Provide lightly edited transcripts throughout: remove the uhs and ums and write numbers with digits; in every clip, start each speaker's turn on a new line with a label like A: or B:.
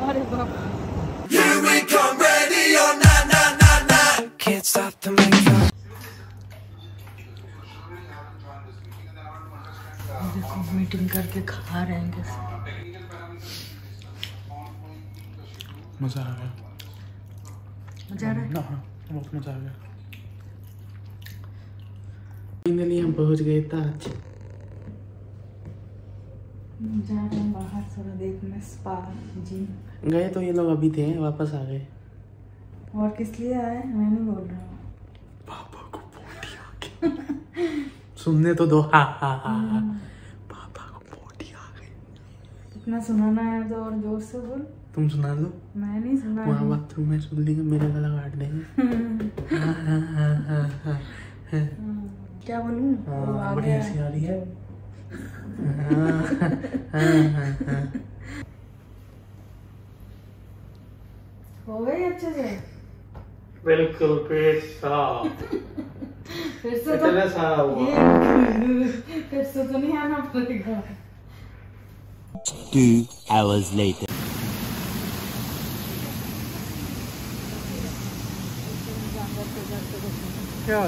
A: अरे बाप मीटिंग करके खा रहे हैं कैसे।
B: मजा आ गया।
A: मजा आ रहा है?
B: बहुत मजा आ गया। फाइनली हम पहुंच गए ताज।
A: जा रहे हैं बाहर थोड़ा देखने स्पा जिम।
B: गए तो ये लोग अभी थे, वापस आ गए।
A: और किस लिए आए मैं नहीं बोल रहा हूँ।
B: पापा को पोटी आ गई। सुनने तो दो। हा हा हा। पापा को पोटी आ गई।
A: इतना सुनाना है तो और जोर से बोल।
B: तुम सुना लो।
A: मैं नहीं सुना।
B: वहाँ बाथरूम में सुन लेंगे, मेरा गला काट देंगे।
A: क्या बोलूँ?
B: बड़ी हंसी आ रही है।
A: हो गई अच्छे से?
B: बिल्कुल पेट साफ।
A: फिर से तो
B: साफ हुआ।
A: फिर से तो नहीं आना पड़ेगा।
C: 2 hours later.
B: क्या?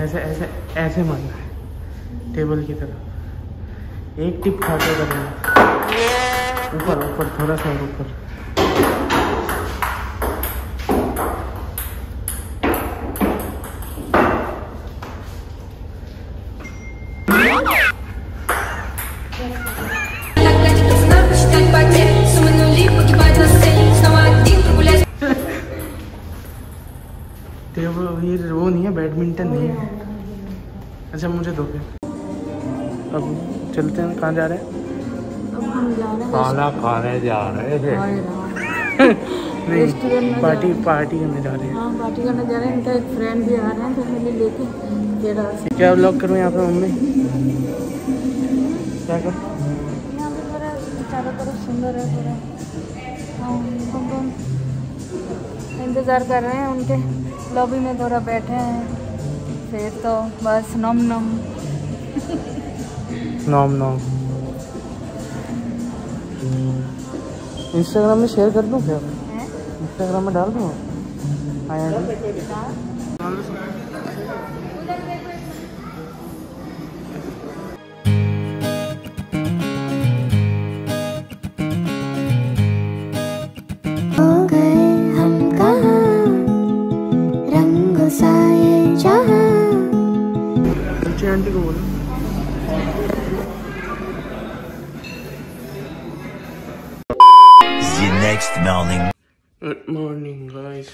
B: ऐसे ऐसे ऐसे मारना है टेबल की तरफ। एक टिप खाते करना, ऊपर ऊपर थोड़ा सा ऊपर। वो नहीं है, बैडमिंटन नहीं है। अच्छा मुझे दो फिर। अब चलते हैं। कहाँ जा रहे हैं?
A: अब हम जा रहे हैं
B: खाना खाने जा रहे हैं।
A: रेस्टोरेंट में
B: पार्टी करने जा रहे हैं।
A: हाँ पार्टी करने जा रहे हैं। इनका एक फ्रेंड भी आ रहे हैं फैमिली लेके।
B: क्या व्लॉग करूँ यहाँ पे मम्मी? क्या करूँ?
A: यहाँ पे पूरा चारों तरफ सुंदर है पूरा। हम इंतज़ार कर रहे हैं उनके। लॉबी में थोड़ा बैठे हैं, फिर तो बस नम नम
B: नॉम नॉम। इंस्टाग्राम में शेयर कर दूँ क्या? इंस्टाग्राम में डाल दूँ? आया आंटी को बोलो।
C: The next morning.
B: Good morning guys.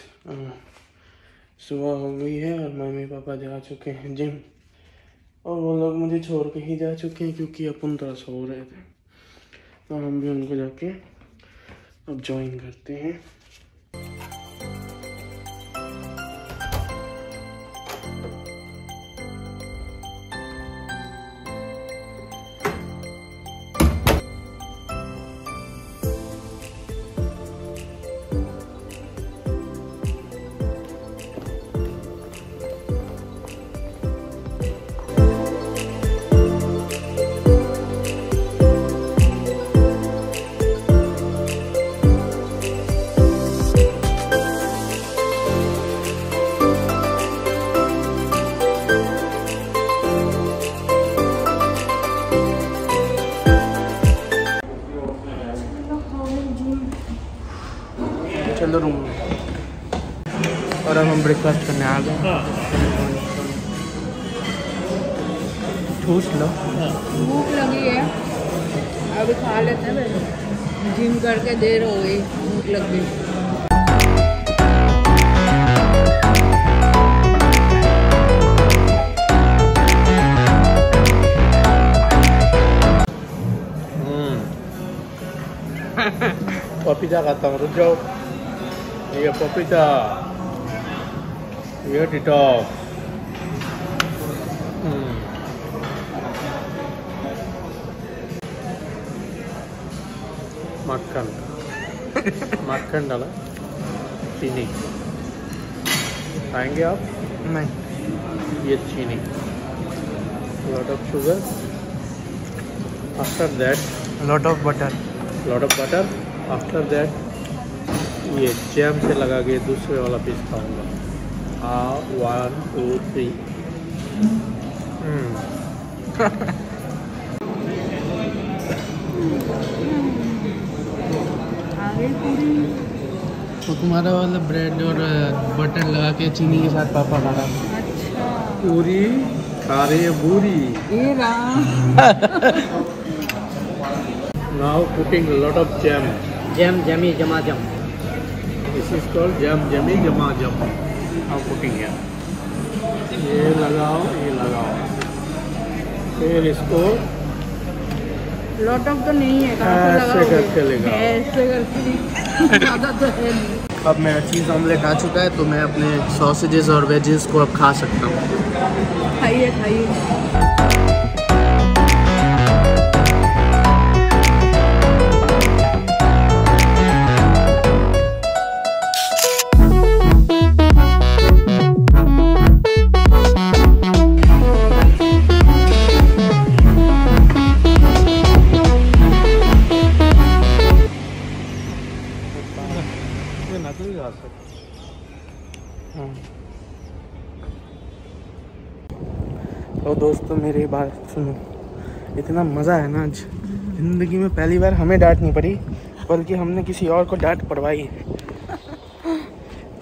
B: सुबह हो गई है और मम्मी पापा जा चुके हैं जिम, और वो लोग मुझे छोड़ के ही जा चुके हैं क्योंकि अपन थोड़ा सो रहे थे। तो हम भी उनको जाके अब ज्वाइन करते हैं। चलो रूम में। और अब हम ब्रेकफास्ट करने आ गए। ठूस लो।
A: भूख लगी है, अभी खा लेते हैं। जिम करके देर हो गई, भूख लग गई।
B: पपीता खाता हूँ, रुक जाओ। ये पपीता, ये डिटॉक्स। मक्खन मक्खन डाला, चीनी खाएंगे आप?
D: नहीं,
B: ये चीनी, lot of sugar, after that
D: lot of butter.
B: After that ये जैम से लगा के दूसरे वाला पीस खाऊंगा। 1 2 3
A: आगे पूरी
D: तो तुम्हारा वाला ब्रेड और बटर लगा के चीनी के साथ पापा खा रहा है।
A: अच्छा
B: पूरी खा रही है पूरी।
A: ये रहा
B: Now putting a lot of jam.
D: Jam जमी जमा जम।
B: This is called jam jammy jama jam. Now putting here. ये लगाओ। फिर इसको
A: लॉट ऑफ तो नहीं है, कहाँ से
B: ऐसे
A: लगाओगे?
B: करके लगाओ।
A: ऐसे करके ज़्यादा तो है नहीं।
D: अब मेरा चीज़ ऑमलेट आ चुका है, तो मैं अपने सॉसेजेस और वेजेस को अब खा सकता हूँ।
A: खाइए खाइए।
D: तो दोस्तों मेरी बात सुनो, इतना मज़ा है ना आज ज़िंदगी में, पहली बार हमें डांट नहीं पड़ी बल्कि हमने किसी और को डांट पड़वाई।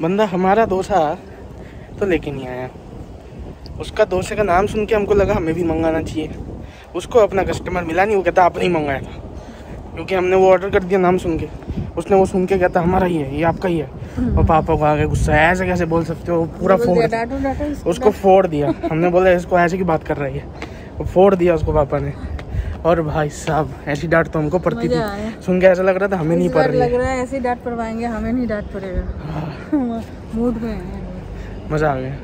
D: बंदा हमारा डोसा तो लेके नहीं आया, उसका डोसे का नाम सुन के हमको लगा हमें भी मंगाना चाहिए। उसको अपना कस्टमर मिला नहीं, वो कहता आपने ही मंगाया था, क्योंकि हमने वो ऑर्डर कर दिया नाम सुन के। उसने वो सुन के कहता हमारा ही है, ये आपका ही है। और पापा को आ गए गुस्सा, ऐसे कैसे बोल सकते हो, पूरा फोड़ उसको फोड़ दिया। हमने बोला इसको ऐसे की बात कर रही है, वो फोड़ दिया उसको पापा ने। और भाई साहब ऐसी डांट तो हमको पड़ती थी, सुन के ऐसा लग रहा था हमें नहीं पड़ रही
A: लग रहा है ऐसी डांट पड़वाएंगे, हमें नहीं डांट पड़ेगा। मूड में है,
D: मज़ा आ गया।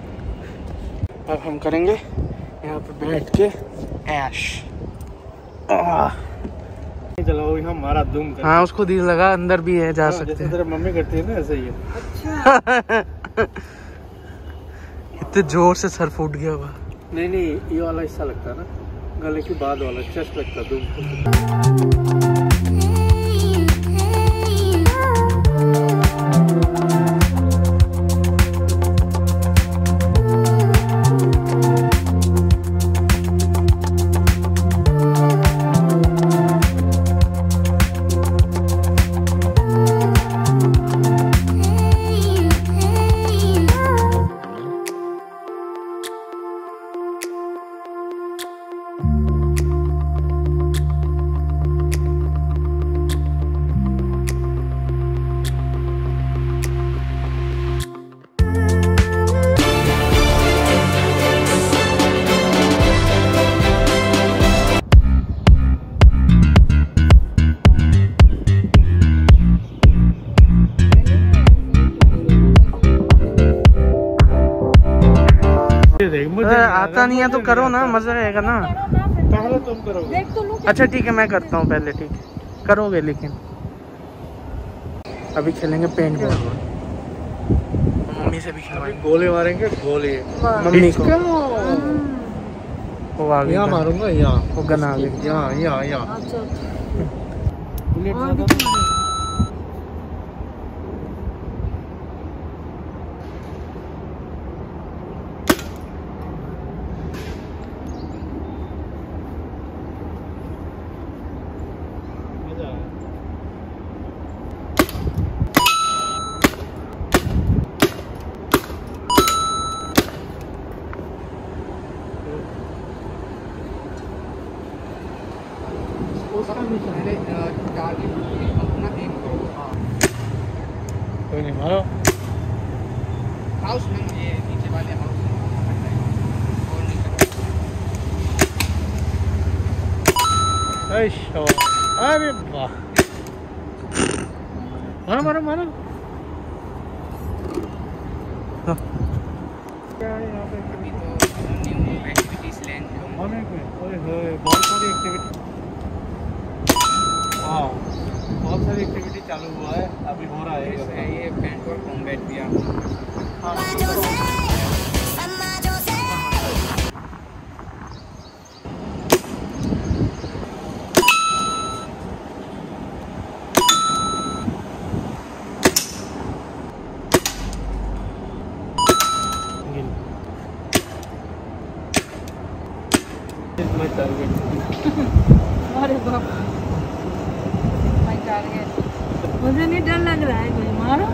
D: अब हम करेंगे यहाँ पे बैठ के ऐश।
B: चलाओ यहाँ हमारा दुम कर।
D: हाँ उसको दिल लगा, अंदर भी है, जा सकते
B: जैसे
D: हैं।
B: तेरा मम्मी करती है ना, ऐसे ही है।
D: इतने जोर से सर फूट गया हुआ।
B: नहीं ये वाला हिस्सा लगता है ना, गले के बाद वाला चेस्ट लगता है दुम।
D: आता नहीं है तो करो ना, मजा आएगा ना।
B: पहले तुम करोगे।
D: अच्छा ठीक है मैं करता हूँ पहले, ठीक करोगे लेकिन अभी खेलेंगे पेंट बॉल। मम्मी से भी खिलवाएंगे,
B: गोले मारेंगे गोले।
D: मम्मी को वो आ गई,
B: यहाँ मारूंगा, यहाँ
D: वो गन आ गई।
B: यहाँ
A: अच्छा
B: कोई नहीं मारो।
D: हाउस में ये नीचे वाले हाउस
B: अरे वाह, मारो मारो। क्या है यहाँ पे?
D: अभी तो न्यू एक्टिविटीज लैंड
B: बहुत सारी एक्टिविटी। वाह बहुत सारी एक्टिविटी चालू हुआ है, अभी हो रहा है
A: ये पेंट और कॉम्बैट भी आप अरे बाप, मुझे नहीं डर लग रहा है, कोई मारो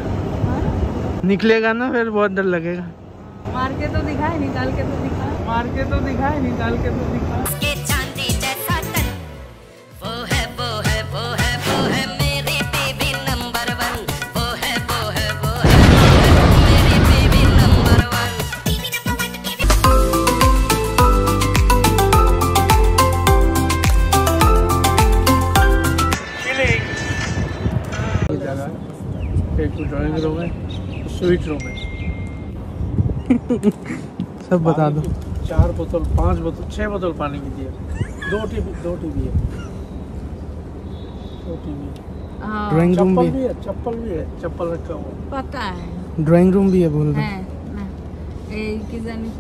A: मारो।
B: निकलेगा ना फिर बहुत डर लगेगा।
A: मार के तो दिखाए, निकाल के तो दिखा, मार के तो दिखाए, निकाल के तो दिखा।
E: के चांदी जैसा तन, वो है वो है वो है वो है मेरे बेबी नंबर 1, वो है वो है वो है मेरे बेबी नंबर 1।
B: एक ड्राइंग रूम है, स्वीट रूम है।
D: सब बता दो।
B: 4 बोतल 5 बोतल 6 बोतल पानी की दी है। 2 टीवी है, 2 टीवी
D: ड्राइंग रूम भी
B: है, चप्पल भी है, चप्पल रखा हुआ।
A: पता है,
D: ड्राइंग रूम भी है बोल रहे
A: है ना, एक ही जानी।